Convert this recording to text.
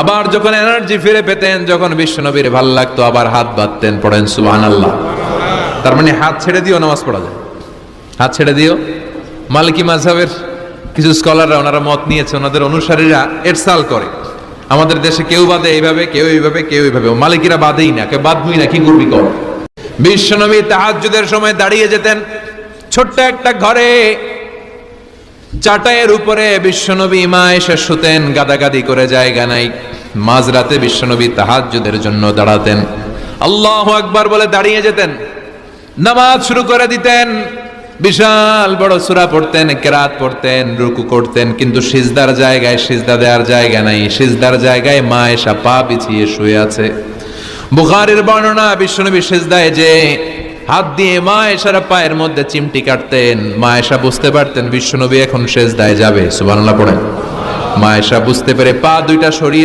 আবার যখন এনার্জি ফিরে পেতেন, যখন বিশ্বনবীর ভালো লাগতো আবার হাত বাঁধতেন। পড়েন সুবহানাল্লাহ। তার মানে হাত ছেড়ে দিও নামাজ পড়া যায়, হাত ছেড়ে দিও। মালিকি মাযহাবের কিছু স্কলাররা ওনারা মত নিয়েছে, ওনাদের অনুসারীরা এরসাল করে, আমাদের দেশে কেউ বাদে এইভাবে, কেউ এইভাবে, কেউ এইভাবে, মালিকিরা বাদেই না, কেউ বাদবই না, কি করবি কর। বিশ্বনবী তাহাজ্জুদের সময় দাঁড়িয়ে যেতেন ছোট্ট একটা ঘরে, চাটাইয়ের উপরে বিশ্বনবী মা এসে শুতেন, গাদাগাদি করে জায়গা নাই। মাঝরাতে বিশ্বনবী তাহাজ্জুদের জন্য দাঁড়াতেন, আল্লাহু আকবার বলে দাঁড়িয়ে যেতেন, নামাজ শুরু করে দিতেন। বিশাল বড় সূরা পড়তেন, কিরাত পড়তেন, রুকু করতেন, কিন্তু সিজদার জায়গায় সিজদা দেওয়ার জায়গা নাই। সিজদার জায়গায় মা এসা পা বিছিয়ে শুয়ে আছে। বুখারীর বর্ণনা, বিশ্বনবী সিজদায় যে হাত দিয়ে মা এসার পায়ের মধ্যে চিমটি কাটতেন, মা এসা বুঝতে পারতেন বিশ্বনবী এখন সিজদায় যাবে। সুবহানাল্লাহ পড়েন। মা এসা বুঝতে পেরে পা দুইটা সরিয়ে